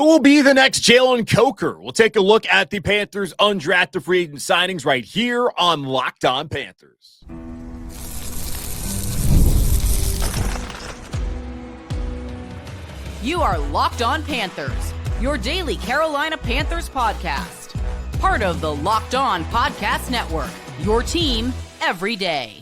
Who will be the next Jalen Coker? We'll take a look at the Panthers undrafted free agent signings right here on Locked On Panthers. You are Locked On Panthers, your daily Carolina Panthers podcast. Part of the Locked On Podcast Network, your team every day.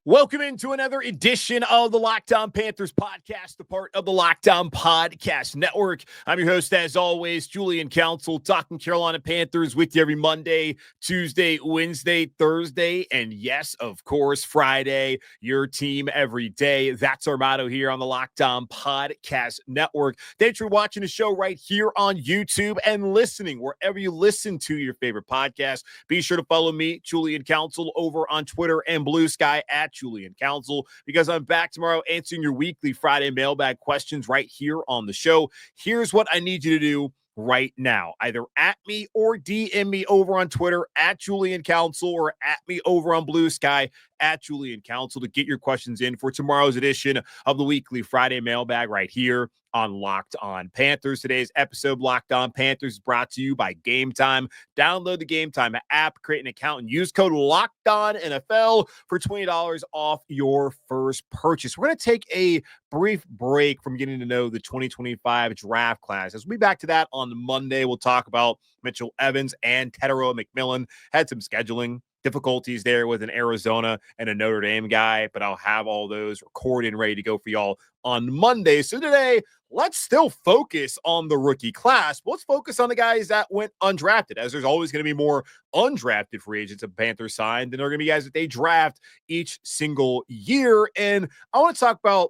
Welcome into another edition of the Locked On Panthers podcast, a part of the Locked On Podcast Network. I'm your host, as always, Julian Council, talking Carolina Panthers with you every Monday, Tuesday, Wednesday, Thursday, and yes, of course, Friday, your team every day. That's our motto here on the Locked On Podcast Network. Thanks for watching the show right here on YouTube and listening wherever you listen to your favorite podcast. Be sure to follow me, Julian Council, over on Twitter and Blue Sky at Julian Council, because I'm back tomorrow answering your weekly Friday mailbag questions right here on the show. Here's what I need you to do right now. Either at me or DM me over on Twitter at Julian Council, or at me over on Blue Sky at Julian Council to get your questions in for tomorrow's edition of the weekly Friday mailbag right here on Locked On Panthers. Today's episode, Locked On Panthers, is brought to you by Game Time. Download the Game Time app, create an account, and use code LOCKEDONNFL for $20 off your first purchase. We're going to take a brief break from getting to know the 2025 draft class. As we'll be back to that on Monday, we'll talk about Mitchell Evans and Tedero McMillan. Had some scheduling difficulties there with an Arizona and a Notre Dame guy, but I'll have all those recorded and ready to go for y'all on Monday. So today, let's still focus on the rookie class. But let's focus on the guys that went undrafted, as there's always going to be more undrafted free agents that Panthers signed than there are going to be guys that they draft each single year. And I want to talk about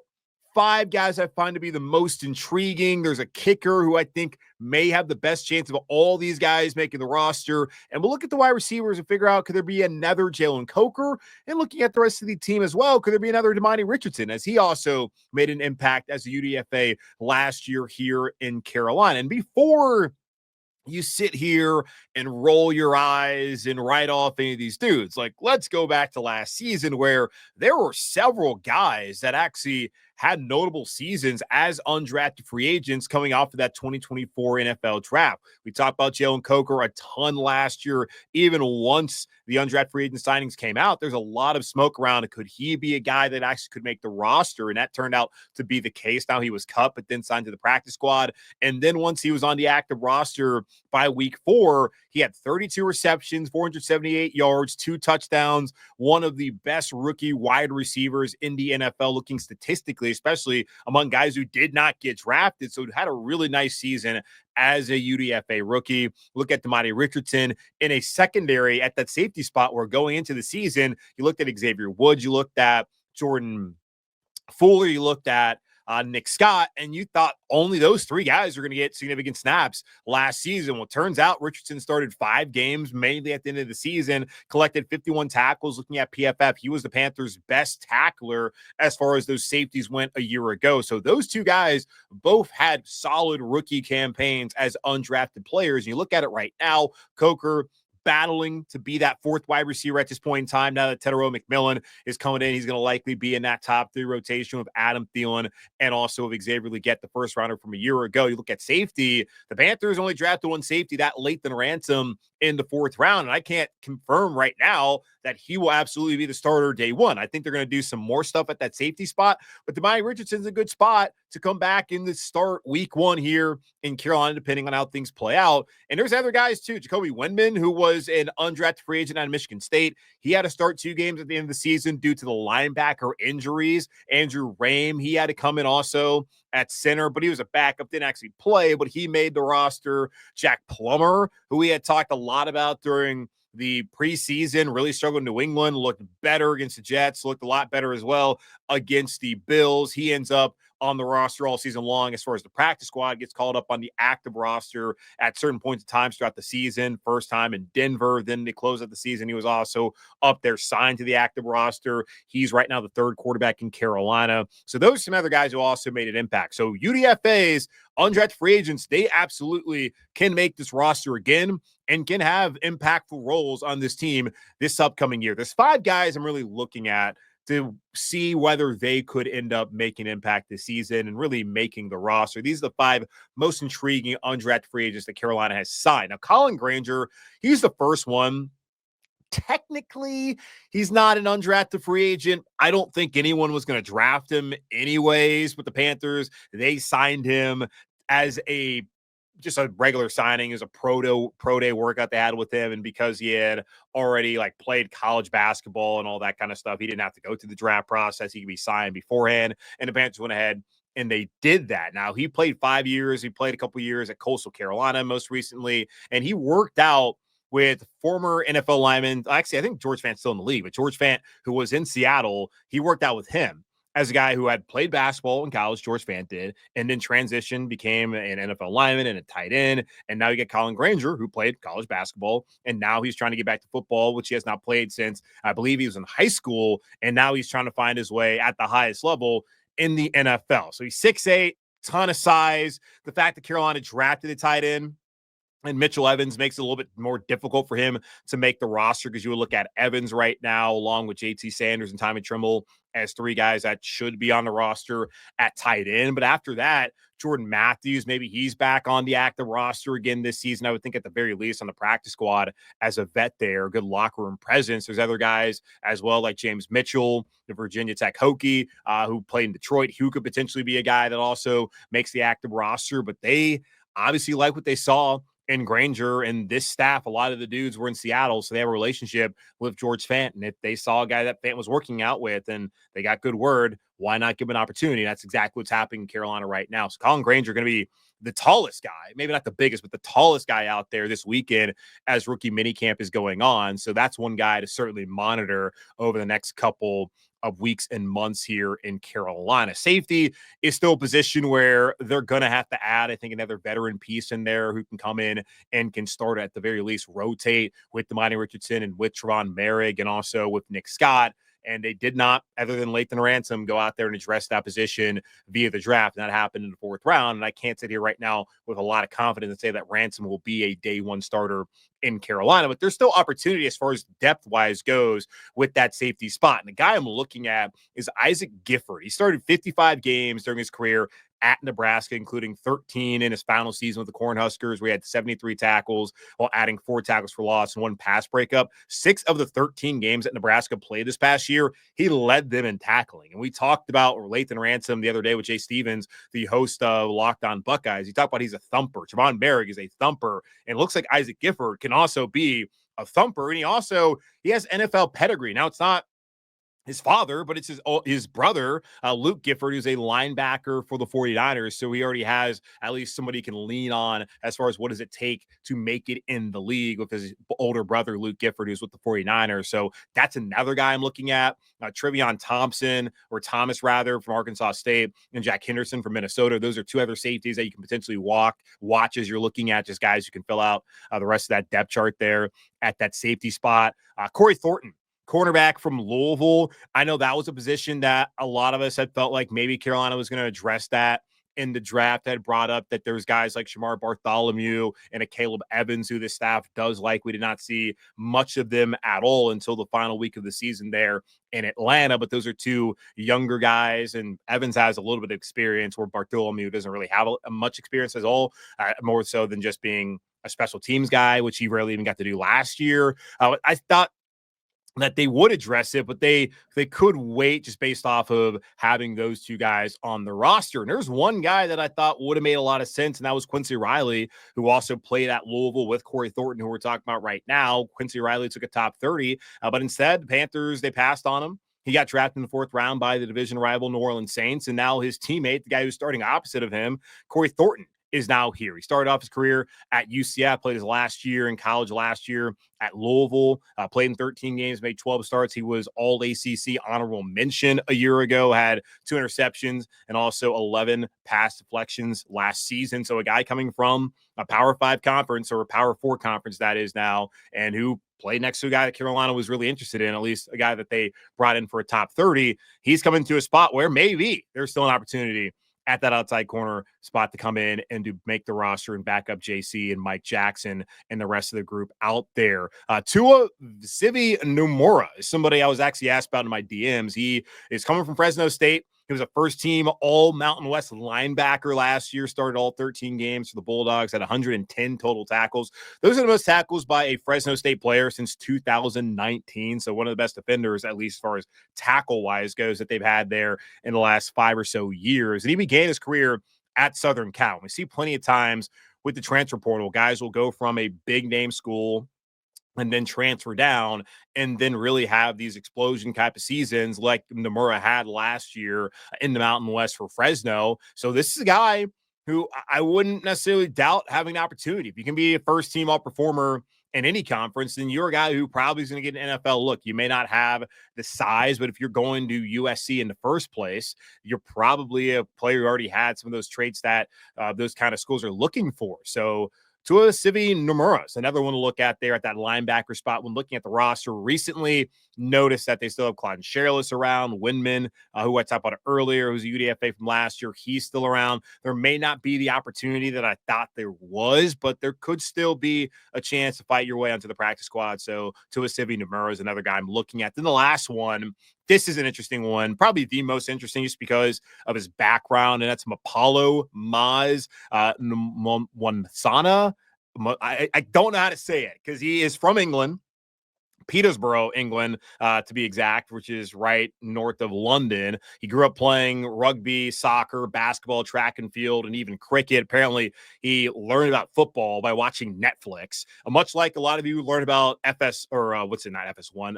5 guys I find to be the most intriguing. There's a kicker who I think may have the best chance of all these guys making the roster. And we'll look at the wide receivers and figure out, could there be another Jalen Coker? And looking at the rest of the team as well, could there be another Damani Richardson, as he also made an impact as a UDFA last year here in Carolina? And before you sit here and roll your eyes and write off any of these dudes, like, let's go back to last season where there were several guys that actually had notable seasons as undrafted free agents coming off of that 2024 NFL draft. We talked about Jalen Coker a ton last year. Even once the undrafted free agent signings came out, there's a lot of smoke around. Could he be a guy that actually could make the roster? And that turned out to be the case. Now he was cut, but then signed to the practice squad. And then once he was on the active roster by week 4, he had 32 receptions, 478 yards, 2 touchdowns, one of the best rookie wide receivers in the NFL looking statistically, especially among guys who did not get drafted. So had a really nice season as a UDFA rookie. Look at Damani Richardson in a secondary at that safety spot where going into the season, you looked at Xavier Woods, you looked at Jordan Fuller, you looked at Nick Scott, and you thought only those 3 guys are going to get significant snaps last season. Well, turns out Richardson started 5 games, mainly at the end of the season, collected 51 tackles. Looking at PFF, he was the Panthers' best tackler as far as those safeties went a year ago. So those 2 guys both had solid rookie campaigns as undrafted players. And you look at it right now, Coker battling to be that 4th wide receiver at this point in time. Now that Tedero McMillan is coming in, he's going to likely be in that top 3 rotation with Adam Thielen and also with Xavier Legette, the first rounder from a year ago. You look at safety, the Panthers only drafted 1 safety, that Lathan Ransom, in the 4th round. And I can't confirm right now that he will absolutely be the starter day 1. I think they're going to do some more stuff at that safety spot, but Damani Richardson's a good spot to come back in the start week 1 here in Carolina, depending on how things play out. And there's other guys too. Jacoby Windman, who was an undrafted free agent out of Michigan State. He had to start 2 games at the end of the season due to the linebacker injuries. Andrew Rame, he had to come in also at center, but he was a backup, didn't actually play, but he made the roster. Jack Plummer, who we had talked a lot about during the preseason, really struggled in New England, looked better against the Jets, looked a lot better as well against the Bills. He ends up on the roster all season long. As far as the practice squad, gets called up on the active roster at certain points in times throughout the season. First time in Denver, then they close out the season. He was also up there, signed to the active roster. He's right now the 3rd quarterback in Carolina. So those are some other guys who also made an impact. So UDFA's undrafted free agents, they absolutely can make this roster again and can have impactful roles on this team this upcoming year. There's 5 guys I'm really looking at to see whether they could end up making impact this season and really making the roster. These are the 5 most intriguing undrafted free agents that Carolina has signed. Now, Colin Granger, he's the first one. Technically, he's not an undrafted free agent. I don't think anyone was going to draft him anyways, but the Panthers, they signed him as just a regular signing, as a pro day workout they had with him. And because he had already like played college basketball and all that kind of stuff, he didn't have to go through the draft process. He could be signed beforehand. And the Panthers went ahead and they did that. Now, he played 5 years. He played a couple years at Coastal Carolina most recently, and he worked out with former NFL lineman. Actually, I think George Fant's still in the league, but George Fant, who was in Seattle, he worked out with him as a guy who had played basketball in college. George Fant did, and then transitioned, became an NFL lineman and a tight end. And now you get Colin Granger, who played college basketball, and now he's trying to get back to football, which he has not played since, I believe, he was in high school. And now he's trying to find his way at the highest level in the NFL. So he's 6'8", ton of size. The fact that Carolina drafted a tight end and Mitchell Evans makes it a little bit more difficult for him to make the roster, because you would look at Evans right now, along with JT Sanders and Tommy Trimble, as 3 guys that should be on the roster at tight end. But after that, Jordan Matthews, maybe he's back on the active roster again this season. I would think at the very least on the practice squad as a vet there, good locker room presence. There's other guys as well, like James Mitchell, the Virginia Tech Hokie, who played in Detroit, who could potentially be a guy that also makes the active roster. But they obviously like what they saw in Granger, and this staff, a lot of the dudes were in Seattle, so they have a relationship with George Fant. And if they saw a guy that Fant was working out with and they got good word, why not give him an opportunity? That's exactly what's happening in Carolina right now. So Colin Granger going to be the tallest guy, maybe not the biggest, but the tallest guy out there this weekend as rookie minicamp is going on. So that's one guy to certainly monitor over the next couple of weeks and months here in Carolina. Safety is still a position where they're going to have to add, I think, another veteran piece in there who can come in and can start, at the very least, rotate with Demani Richardson and with Trevon Merrick, and also with Nick Scott. And they did not, other than Lathan Ransom, go out there and address that position via the draft. And that happened in the 4th round. And I can't sit here right now with a lot of confidence and say that Ransom will be a day 1 starter in Carolina. But there's still opportunity as far as depth-wise goes with that safety spot. And the guy I'm looking at is Isaac Gifford. He started 55 games during his career at Nebraska, including 13 in his final season with the Cornhuskers, where he had 73 tackles while adding 4 tackles for loss and 1 pass breakup. 6 of the 13 games that Nebraska played this past year, he led them in tackling. And we talked about Lathan Ransom the other day with Jay Stevens, the host of Locked On Buckeyes. He talked about he's a thumper. Trevon Merrick is a thumper. And it looks like Isaac Gifford can also be a thumper. And he has NFL pedigree. Now, it's not his father, but it's his brother, Luke Gifford, who's a linebacker for the 49ers. So he already has at least somebody he can lean on as far as what does it take to make it in the league with his older brother, Luke Gifford, who's with the 49ers. So that's another guy I'm looking at. Trevion Thompson, or Thomas rather, from Arkansas State, and Jack Henderson from Minnesota. Those are 2 other safeties that you can potentially watch as you're looking at, just guys who can fill out the rest of that depth chart there at that safety spot. Corey Thornton, cornerback from Louisville. I know that was a position that a lot of us had felt like maybe Carolina was going to address that in the draft. I had brought up that there's guys like Shamar Bartholomew and a Caleb Evans who the staff does like. We did not see much of them at all until the final week of the season there in Atlanta, but those are 2 younger guys, and Evans has a little bit of experience where Bartholomew doesn't really have much experience at all, more so than just being a special teams guy, which he rarely even got to do last year. I thought that they would address it, but they could wait just based off of having those 2 guys on the roster. And there's one guy that I thought would have made a lot of sense, and that was Quincy Riley, who also played at Louisville with Corey Thornton, who we're talking about right now. Quincy Riley took a top 30, but instead the Panthers, they passed on him. He got drafted in the 4th round by the division rival New Orleans Saints, and now his teammate, the guy who's starting opposite of him, Corey Thornton, is now here. He started off his career at UCF, played his last year in college last year at Louisville, played in 13 games, made 12 starts. He was all ACC honorable mention a year ago, had 2 interceptions and also 11 pass deflections last season. So a guy coming from a Power 5 conference, or a Power 4 conference that is now, and who played next to a guy that Carolina was really interested in, at least a guy that they brought in for a top 30. He's coming to a spot where maybe there's still an opportunity at that outside corner spot to come in and to make the roster and back up JC and Mike Jackson and the rest of the group out there. Tuasivi Numora is somebody I was actually asked about in my DMs. He is coming from Fresno State. He was a first-team All-Mountain West linebacker last year, started all 13 games for the Bulldogs, had 110 total tackles. Those are the most tackles by a Fresno State player since 2019, so one of the best defenders, at least as far as tackle-wise goes, that they've had there in the last 5 or so years. And he began his career at Southern Cal. We see plenty of times with the transfer portal, guys will go from a big-name school and then transfer down and then really have these explosion type of seasons like Nomura had last year in the Mountain West for Fresno. So this is a guy who I wouldn't necessarily doubt having an opportunity. If you can be a first-team all-performer in any conference, then you're a guy who probably is going to get an NFL look. You may not have the size, but if you're going to USC in the first place, you're probably a player who already had some of those traits that those kind of schools are looking for. So Tuasivi Numora is another one to look at there at that linebacker spot. When looking at the roster recently, noticed that they still have Claude Sherlis around, Windman, who I talked about earlier, who's a UDFA from last year. He's still around. There may not be the opportunity that I thought there was, but there could still be a chance to fight your way onto the practice squad. So Tuasivi Numora is another guy I'm looking at. Then the last one, this is an interesting one, probably the most interesting just because of his background, and that's Mapalo Mwansa. I don't know how to say it because he is from England. Peterborough, England, to be exact, which is right north of London. He grew up playing rugby, soccer, basketball, track and field, and even cricket. Apparently, he learned about football by watching Netflix, much like a lot of you learn about F1.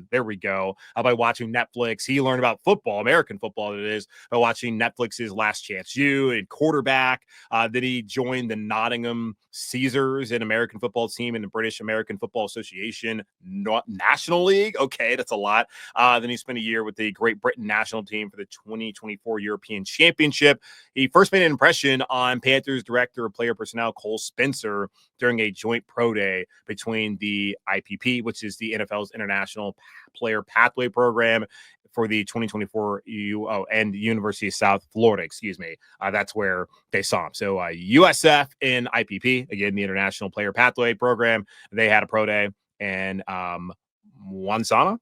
There we go. By watching Netflix. He learned about football, American football, that is, by watching Netflix's Last Chance U and quarterback. Then he joined the Nottingham Caesars, an American football team in the British American Football Association National League. Okay, that's a lot. Then he spent a year with the Great Britain national team for the 2024 European Championship. He first made an impression on Panthers director of player personnel Cole Spencer during a joint pro day between the IPP, which is the NFL's International Player Pathway Program, for the 2024 and University of South Florida, that's where they saw him. So USF and IPP, again, the International Player Pathway Program, they had a pro day. And Mwansa,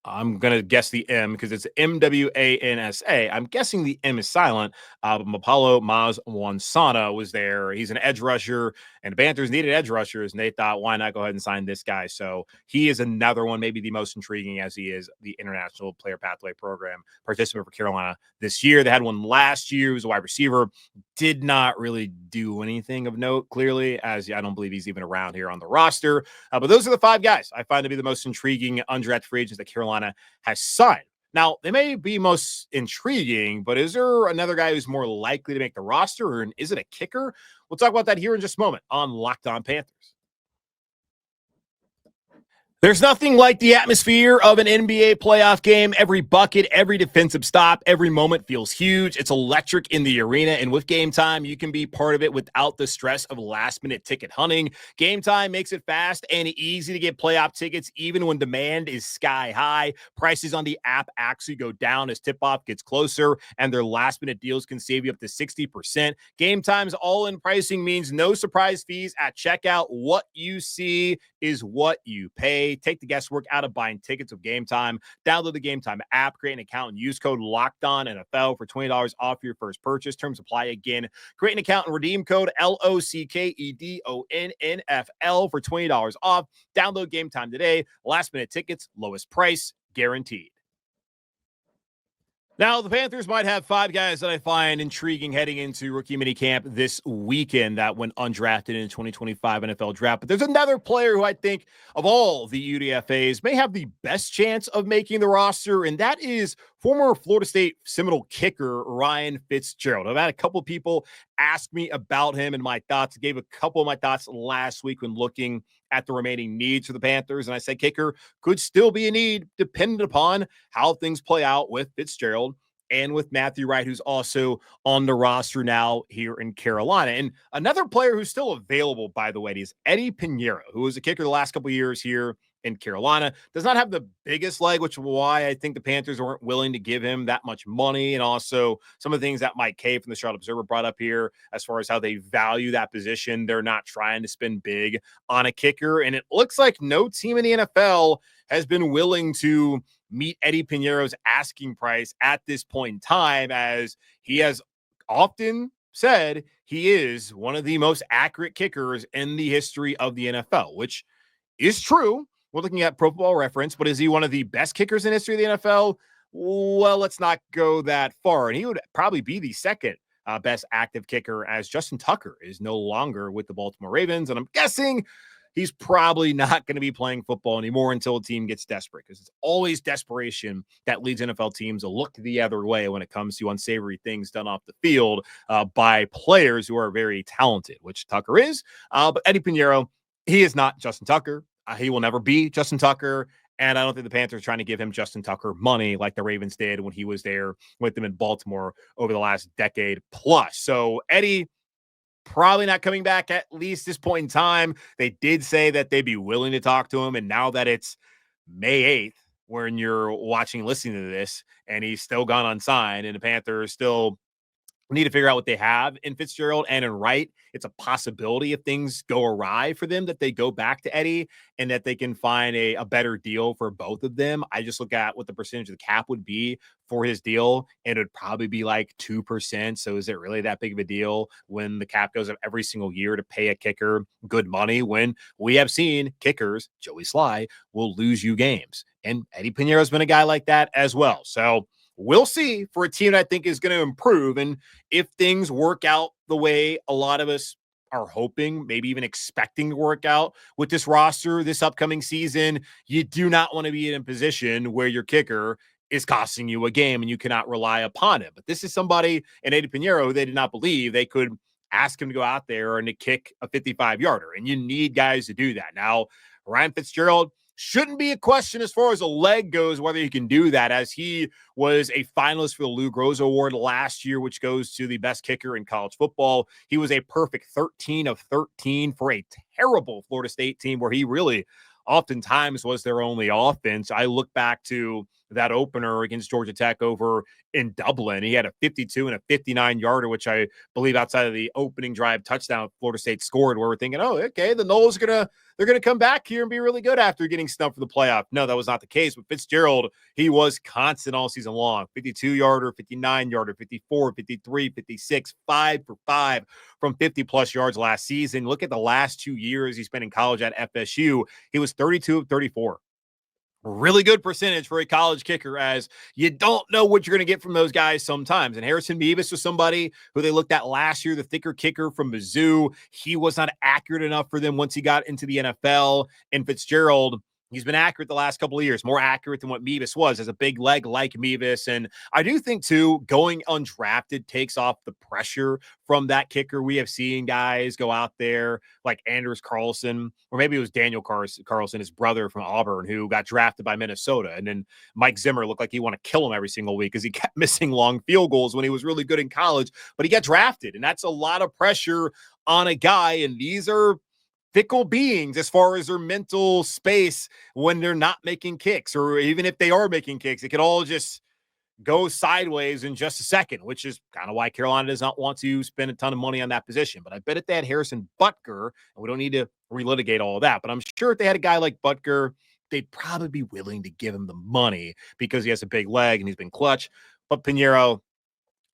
I'm going to guess the M because it's Mwansa. I'm guessing the M is silent. But Mapalo Mwansa was there. He's an edge rusher, and the Panthers needed edge rushers, and they thought, why not go ahead and sign this guy? So he is another one, maybe the most intriguing, as he is the International Player Pathway Program participant for Carolina this year. They had one last year. He was a wide receiver. Did not really do anything of note, clearly, as I don't believe he's even around here on the roster. But those are the 5 guys I find to be the most intriguing undrafted free agents that Carolina has signed. Now, they may be most intriguing, but is there another guy who's more likely to make the roster, or is it a kicker? We'll talk about that here in just a moment on Locked On Panthers. There's nothing like the atmosphere of an NBA playoff game. Every bucket, every defensive stop, every moment feels huge. It's electric in the arena, and with Game Time, you can be part of it without the stress of last-minute ticket hunting. Game Time makes it fast and easy to get playoff tickets, even when demand is sky high. Prices on the app actually go down as tip-off gets closer, and their last-minute deals can save you up to 60%. Game Time's all-in pricing means no surprise fees at checkout. What you see is what you pay. Take the guesswork out of buying tickets with Game Time. Download the Game Time app, create an account, and use code LOCKEDONNFL for $20 off your first purchase. Terms apply again. Create an account and redeem code LOCKEDONNFL for $20 off. Download Game Time today. Last minute tickets, lowest price guaranteed. Now, the Panthers might have 5 guys that I find intriguing heading into rookie minicamp this weekend that went undrafted in the 2025 NFL draft. But there's another player who I think of all the UDFAs may have the best chance of making the roster, and that is former Florida State Seminole kicker Ryan Fitzgerald. I've had a couple people ask me about him and my thoughts. I gave a couple of my thoughts last week when looking at the remaining needs for the Panthers. And I said kicker could still be a need dependent upon how things play out with Fitzgerald and with Matthew Wright, who's also on the roster now here in Carolina. And another player who's still available, by the way, is Eddie Pinheiro, who was a kicker the last couple of years here in Carolina. Does not have the biggest leg, which is why I think the Panthers weren't willing to give him that much money. And also some of the things that Mike Kay from the Charlotte Observer brought up here as far as how they value that position. They're not trying to spend big on a kicker. And it looks like no team in the NFL has been willing to meet Eddie Piñeiro's asking price at this point in time, as he has often said he is one of the most accurate kickers in the history of the NFL, which is true. We're looking at Pro Football Reference, but is he one of the best kickers in history of the NFL? Well, let's not go that far. And he would probably be the second best active kicker, as Justin Tucker is no longer with the Baltimore Ravens. And I'm guessing he's probably not going to be playing football anymore until a team gets desperate, because it's always desperation that leads NFL teams to look the other way when it comes to unsavory things done off the field by players who are very talented, which Tucker is. But Eddie Piñeiro, he is not Justin Tucker. He will never be Justin Tucker. And I don't think the Panthers are trying to give him Justin Tucker money like the Ravens did when he was there with them in Baltimore over the last decade plus. So Eddie, probably not coming back at least this point in time. They did say that they'd be willing to talk to him. And now that it's May 8th, when you're watching, listening to this, and he's still gone unsigned, and the Panthers still need to figure out what they have in Fitzgerald and in Wright, it's a possibility if things go awry for them that they go back to Eddie and that they can find a better deal for both of them. I just look at what the percentage of the cap would be for his deal, and it would probably be like 2%. So is it really that big of a deal when the cap goes up every single year to pay a kicker good money, when we have seen kickers, Joey Sly, will lose you games? And Eddie Piñeiro has been a guy like that as well. So we'll see for a team that I think is going to improve. And if things work out the way a lot of us are hoping, maybe even expecting to work out with this roster this upcoming season, you do not want to be in a position where your kicker is costing you a game and you cannot rely upon it. But this is somebody in Eddie Piñeiro who they did not believe they could ask him to go out there and to kick a 55-yarder. And you need guys to do that. Now, Ryan Fitzgerald, shouldn't be a question as far as a leg goes, whether he can do that, as he was a finalist for the Lou Groza Award last year, which goes to the best kicker in college football. He was a perfect 13 of 13 for a terrible Florida State team where he really oftentimes was their only offense. I look back to that opener against Georgia Tech over in Dublin. He had a 52 and a 59-yarder, which I believe outside of the opening drive touchdown Florida State scored, where we're thinking, oh, okay, the Noles they're going to come back here and be really good after getting snubbed for the playoff. No, that was not the case. But Fitzgerald, he was constant all season long. 52-yarder, 59-yarder, 54, 53, 56, 5 for 5 from 50-plus yards last season. Look at the last 2 years he spent in college at FSU. He was 32 of 34. Really good percentage for a college kicker, as you don't know what you're going to get from those guys sometimes. And Harrison Mevis was somebody who they looked at last year, the thicker kicker from Mizzou. He was not accurate enough for them once he got into the NFL. And Fitzgerald, he's been accurate the last couple of years, more accurate than what Mevis was, as a big leg like Mevis. And I do think, too, going undrafted takes off the pressure from that kicker. We have seen guys go out there like Anders Carlson, or maybe it was Daniel Carlson, his brother from Auburn, who got drafted by Minnesota. And then Mike Zimmer looked like he wanted to kill him every single week because he kept missing long field goals when he was really good in college. But he got drafted, and that's a lot of pressure on a guy. And these are fickle beings as far as their mental space when they're not making kicks, or even if they are making kicks, it could all just go sideways in just a second, which is kind of why Carolina does not want to spend a ton of money on that position. But I bet if they had Harrison Butker, and we don't need to relitigate all of that, but I'm sure if they had a guy like Butker, they'd probably be willing to give him the money because he has a big leg and he's been clutch. But Piñeiro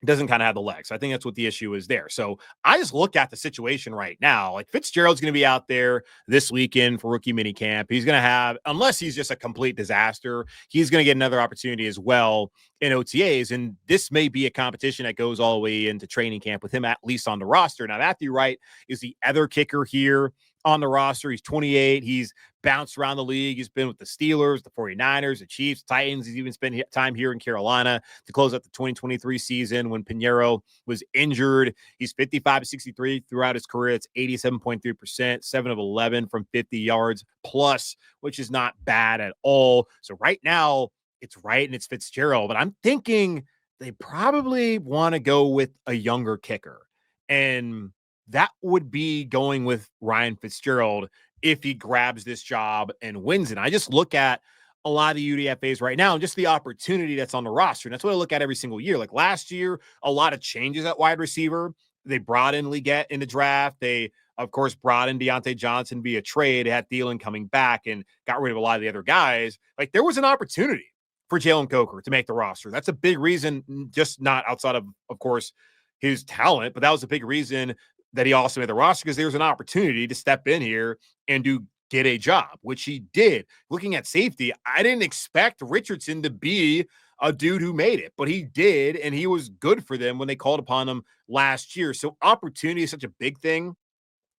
doesn't kind of have the legs. I think that's what the issue is there. So I just look at the situation right now. Like, Fitzgerald's going to be out there this weekend for rookie minicamp. He's going to have, unless he's just a complete disaster, he's going to get another opportunity as well in OTAs. And this may be a competition that goes all the way into training camp with him at least on the roster. Now, Matthew Wright is the other kicker here on the roster. He's 28. He's bounced around the league. He's been with the Steelers, the 49ers, the Chiefs, Titans. He's even spent time here in Carolina to close out the 2023 season when Piñeiro was injured. He's 55-63 throughout his career. It's 87.3%, 7 of 11 from 50 yards plus, which is not bad at all. So right now it's Wright and it's Fitzgerald, but I'm thinking they probably want to go with a younger kicker. And that would be going with Ryan Fitzgerald if he grabs this job and wins it. I just look at a lot of the UDFAs right now and just the opportunity that's on the roster. And that's what I look at every single year. Like last year, a lot of changes at wide receiver. They brought in Leggett in the draft. They, of course, brought in Deontay Johnson via trade. They had Thielen coming back and got rid of a lot of the other guys. Like there was an opportunity for Jalen Coker to make the roster. That's a big reason, just not outside of course, his talent, but that was a big reason that he also made the roster because there was an opportunity to step in here and get a job, which he did. Looking at safety, I didn't expect Richardson to be a dude who made it, but he did, and he was good for them when they called upon him last year. So opportunity is such a big thing.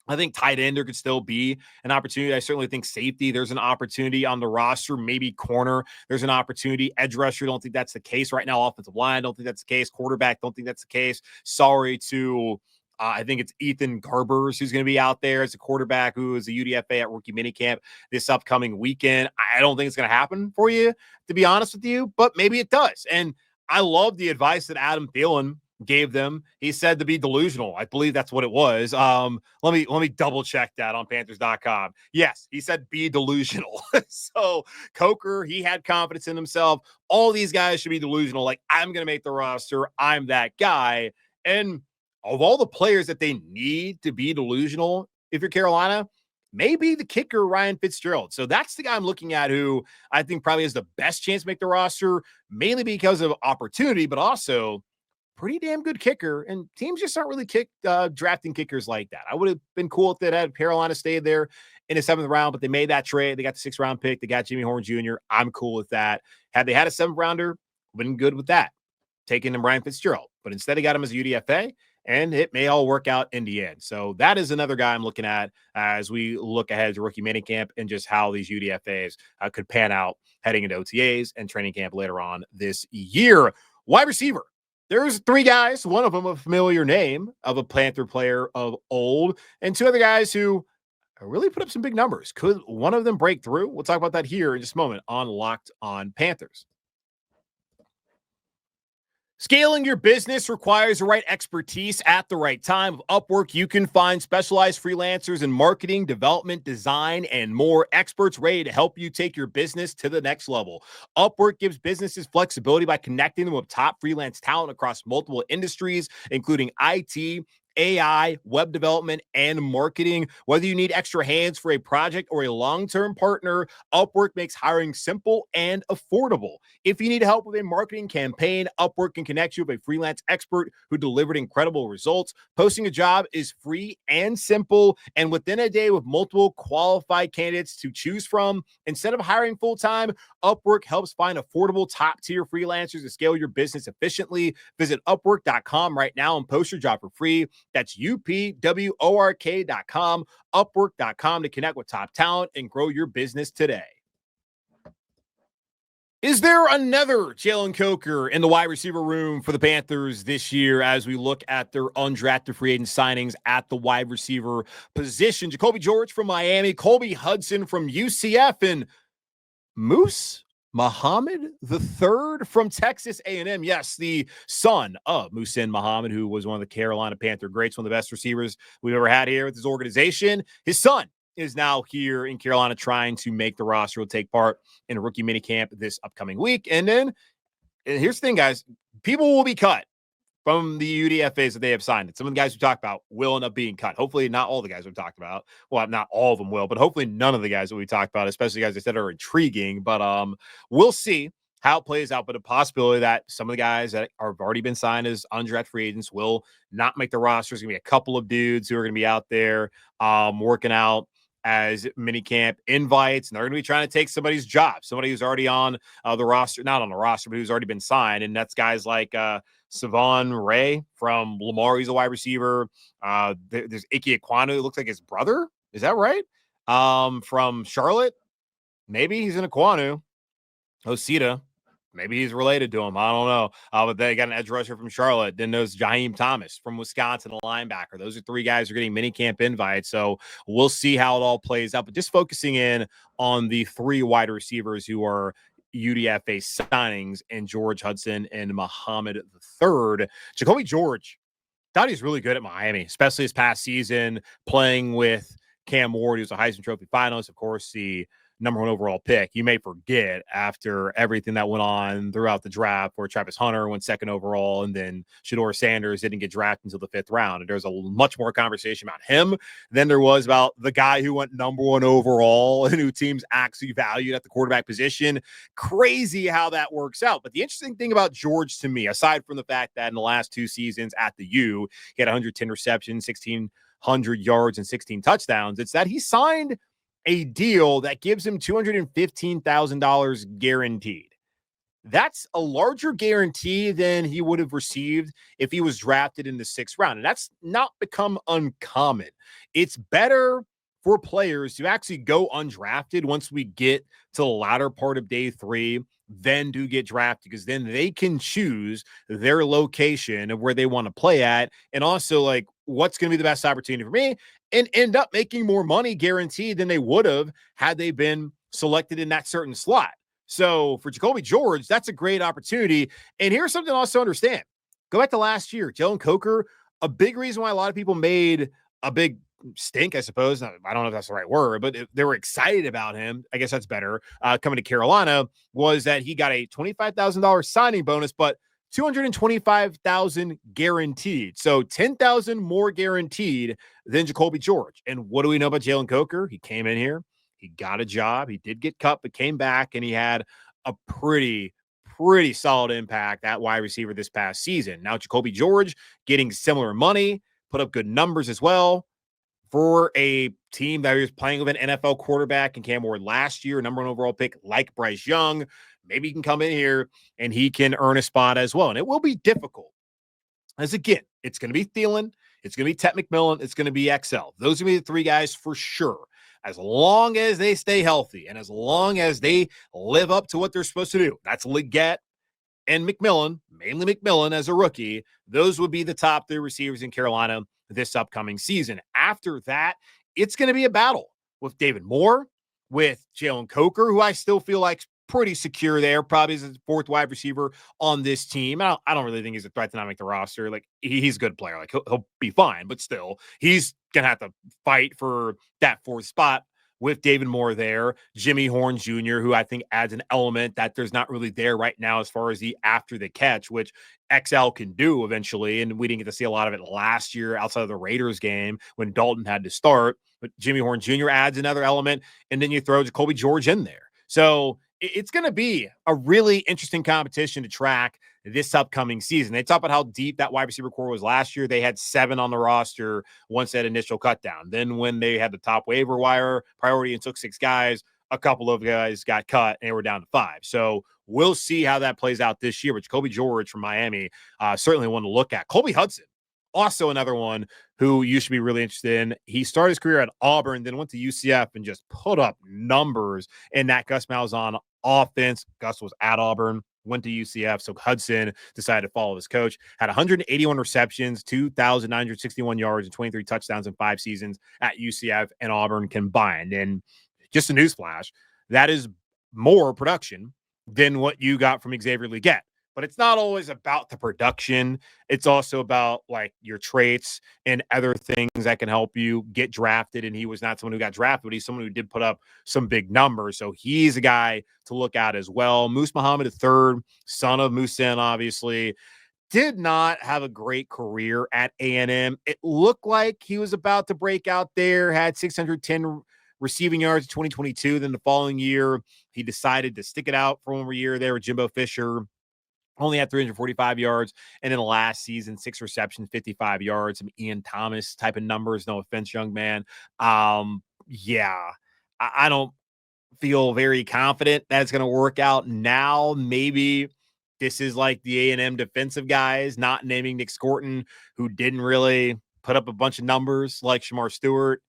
I think tight end there could still be an opportunity. I certainly think safety, there's an opportunity on the roster. Maybe corner, there's an opportunity. Edge rusher, don't think that's the case right now. Offensive line, don't think that's the case. Quarterback, don't think that's the case. Sorry to I think it's Ethan Garbers who's going to be out there as a quarterback who is a UDFA at rookie minicamp this upcoming weekend. I don't think it's going to happen for you, to be honest with you, but maybe it does. And I love the advice that Adam Thielen gave them. He said to be delusional. I believe that's what it was. Let me double check that on Panthers.com. Yes, he said be delusional. So Coker, he had confidence in himself. All these guys should be delusional. Like, I'm going to make the roster. I'm that guy. And of all the players that they need to be delusional, if you're Carolina, maybe the kicker, Ryan Fitzgerald. So that's the guy I'm looking at who I think probably has the best chance to make the roster, mainly because of opportunity, but also pretty damn good kicker. And teams just aren't really drafting kickers like that. I would have been cool if they had Carolina stayed there in the 7th round, but they made that trade. They got the 6th round pick. They got Jimmy Horn Jr. I'm cool with that. Had they had a 7th rounder, been good with that, taking him Ryan Fitzgerald. But instead, they got him as a UDFA. And it may all work out in the end. So that is another guy I'm looking at as we look ahead to rookie minicamp and just how these UDFAs could pan out heading into OTAs and training camp later on this year. Wide receiver. There's 3 guys, one of them a familiar name of a Panther player of old, and 2 other guys who really put up some big numbers. Could one of them break through? We'll talk about that here in just a moment on Locked On Panthers. Scaling your business requires the right expertise at the right time. With Upwork, you can find specialized freelancers in marketing, development, design, and more. Experts ready to help you take your business to the next level. Upwork gives businesses flexibility by connecting them with top freelance talent across multiple industries, including IT, AI, web development, and marketing. Whether you need extra hands for a project or a long-term partner, Upwork makes hiring simple and affordable. If you need help with a marketing campaign, Upwork can connect you with a freelance expert who delivered incredible results. Posting a job is free and simple, and within a day with multiple qualified candidates to choose from. Instead of hiring full-time, Upwork helps find affordable top-tier freelancers to scale your business efficiently. Visit Upwork.com right now and post your job for free. That's UPWORK.com, Upwork.com to connect with top talent and grow your business today. Is there another Jalen Coker in the wide receiver room for the Panthers this year as we look at their undrafted free agent signings at the wide receiver position? Jacoby George from Miami, Colby Hudson from UCF, and Moose Muhammad III from Texas A&M. Yes, the son of Muhsin Muhammad, who was one of the Carolina Panther greats, one of the best receivers we've ever had here with his organization. His son is now here in Carolina trying to make the roster. Will take part in a rookie minicamp this upcoming week. And here's the thing, guys. People will be cut from the UDFAs that they have signed. Some of the guys we talked about will end up being cut. Hopefully not all the guys we've talked about. Well, not all of them will, but hopefully none of the guys that we talked about, especially guys I said are intriguing. But we'll see how it plays out. But a possibility that some of the guys that have already been signed as undrafted free agents will not make the roster. There's going to be a couple of dudes who are going to be out there working out as minicamp invites, and they're going to be trying to take somebody's job, somebody who's already on the roster, not on the roster, but who's already been signed. And that's guys like Savon Ray from Lamar. He's a wide receiver. There's Ike Ekwonu. It looks like his brother. Is that right? From Charlotte. Maybe he's in Ekwonu. Osita. Maybe he's related to him. I don't know. But they got an edge rusher from Charlotte. Then there's Jaheim Thomas from Wisconsin, a linebacker. Those are 3 guys who are getting minicamp invites. So we'll see how it all plays out. But just focusing in on the 3 wide receivers who are UDFA signings, and George Hudson and Muhammad III. Jacoby George thought he was really good at Miami, especially his past season, playing with Cam Ward, who's a Heisman Trophy finalist, of course, the number 1 overall pick. You may forget after everything that went on throughout the draft where Travis Hunter went 2nd overall and then Shedeur Sanders didn't get drafted until the 5th round. And there's a much more conversation about him than there was about the guy who went number 1 overall and who teams actually valued at the quarterback position. Crazy how that works out. But the interesting thing about George to me, aside from the fact that in the last 2 seasons at the U, he had 110 receptions, 1,600 yards, and 16 touchdowns, it's that he signed a deal that gives him $215,000 guaranteed. That's a larger guarantee than he would have received if he was drafted in the 6th round. And that's not become uncommon. It's better for players to actually go undrafted once we get to the latter part of day 3, then do get drafted, because then they can choose their location of where they want to play at. And also, like, what's going to be the best opportunity for me, and end up making more money guaranteed than they would have had they been selected in that certain slot. So for Jacoby George, that's a great opportunity. And here's something to also understand. Go back to last year, Jalen Coker, a big reason why a lot of people made a big stink, I suppose. I don't know if that's the right word, but they were excited about him. I guess that's better. Coming to Carolina was that he got a $25,000 signing bonus, but $225,000 guaranteed. So $10,000 more guaranteed than Jacoby George. And what do we know about Jalen Coker? He came in here, he got a job, he did get cut, but came back, and he had a pretty solid impact at wide receiver this past season. Now Jacoby George getting similar money, put up good numbers as well for a team that was playing with an NFL quarterback and Cam Ward last year, number 1 overall pick like Bryce Young. Maybe he can come in here and he can earn a spot as well. And it will be difficult. As again, it's going to be Thielen, it's going to be Ted McMillan, it's going to be XL. Those are going to be the 3 guys for sure. As long as they stay healthy and as long as they live up to what they're supposed to do. That's Leggett and McMillan, mainly McMillan as a rookie. Those would be the top 3 receivers in Carolina this upcoming season. After that, it's going to be a battle with David Moore, with Jalen Coker, who I still feel like pretty secure there, probably as a 4th wide receiver on this team. I don't really think he's a threat to not make the roster. Like, he's a good player. Like, he'll be fine, but still, he's going to have to fight for that 4th spot with David Moore there. Jimmy Horn Jr., who I think adds an element that there's not really there right now as far as the after the catch, which XL can do eventually. And we didn't get to see a lot of it last year outside of the Raiders game when Dalton had to start. But Jimmy Horn Jr. adds another element, and then you throw Jacoby George in there. So it's going to be a really interesting competition to track this upcoming season. They talk about how deep that wide receiver core was last year. They had 7 on the roster once that initial cut down. Then when they had the top waiver wire priority and took 6 guys, a couple of guys got cut and they were down to 5. So we'll see how that plays out this year. But Jacoby George from Miami, certainly one to look at. Colby Hudson, also another one who you should be really interested in. He started his career at Auburn, then went to UCF and just put up numbers in that Gus Malzahn offense. Gus was at Auburn, went to UCF, so Hudson decided to follow his coach. Had 181 receptions, 2,961 yards, and 23 touchdowns in 5 seasons at UCF and Auburn combined. And just a newsflash, that is more production than what you got from Xavier Leggett. But it's not always about the production. It's also about like your traits and other things that can help you get drafted. And he was not someone who got drafted, but he's someone who did put up some big numbers. So he's a guy to look at as well. Moose Muhammad III, son of Muhsin, obviously, did not have a great career at A&M. It looked like he was about to break out there, had 610 receiving yards in 2022. Then the following year, he decided to stick it out for one more year there with Jimbo Fisher. Only had 345 yards. And in the last season, 6 receptions, 55 yards, some Ian Thomas type of numbers. No offense, young man. Yeah, I don't feel very confident that it's going to work out now. Maybe this is like the A&M defensive guys, not naming Nick Scorton, who didn't really put up a bunch of numbers like Shamar Stewart.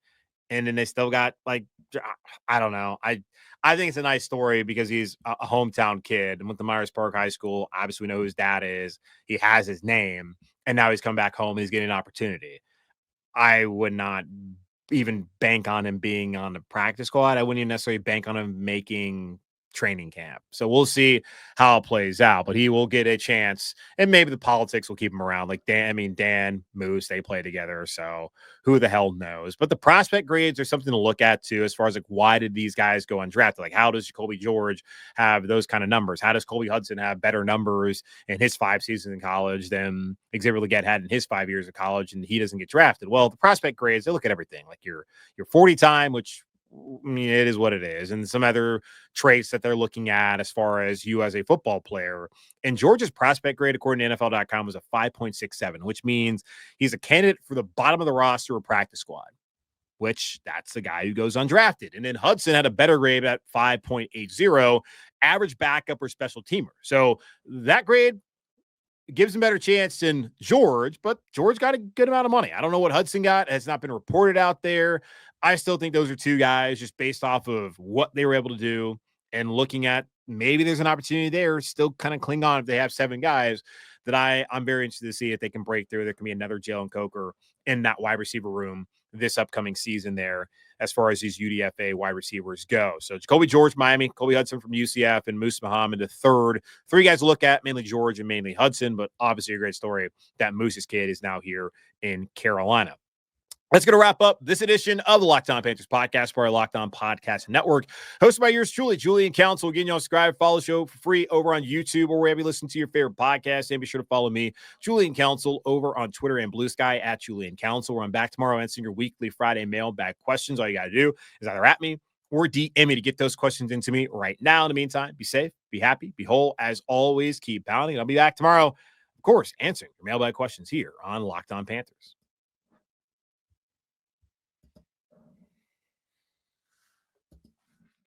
And then they still got, like, I don't know. I think it's a nice story because he's a hometown kid and went to Myers Park High School. Obviously, we know who his dad is. He has his name, and now he's come back home and he's getting an opportunity. I would not even bank on him being on the practice squad. I wouldn't even necessarily bank on him making training camp. So we'll see how it plays out, but he will get a chance, and maybe the politics will keep him around. Like Dan, Moose, they play together. So who the hell knows? But the prospect grades are something to look at too, as far as like, why did these guys go undrafted? Like, how does Jacoby George have those kind of numbers? How does Colby Hudson have better numbers in his 5 seasons in college than Xavier Legette had in his 5 years of college, and he doesn't get drafted? Well, the prospect grades, they look at everything, like your 40 time, which, I mean, it is what it is, and some other traits that they're looking at as far as you as a football player. And George's prospect grade, according to NFL.com, was a 5.67, which means he's a candidate for the bottom of the roster or practice squad, which that's the guy who goes undrafted. And then Hudson had a better grade at 5.80, average backup or special teamer. So that grade gives him a better chance than George, but George got a good amount of money. I don't know what Hudson got. It has not been reported out there. I still think those are two guys just based off of what they were able to do and looking at maybe there's an opportunity there, still kind of cling on if they have 7 guys that I'm very interested to see if they can break through. There can be another Jalen Coker in that wide receiver room this upcoming season there as far as these UDFA wide receivers go. So Jacoby George, Miami, Colby Hudson from UCF, and Moose Muhammad, the third. 3 guys to look at, mainly George and mainly Hudson, but obviously a great story that Moose's kid is now here in Carolina. That's going to wrap up this edition of the Locked On Panthers podcast for our Locked On Podcast Network. Hosted by yours truly, Julian Council. Again, y'all subscribe, follow the show for free over on YouTube or wherever you listen to your favorite podcast. And be sure to follow me, Julian Council, over on Twitter and Blue Sky at Julian Council. We're back tomorrow answering your weekly Friday mailbag questions. All you got to do is either at me or DM me to get those questions into me right now. In the meantime, be safe, be happy, be whole. As always, keep pounding. I'll be back tomorrow, of course, answering your mailbag questions here on Locked On Panthers.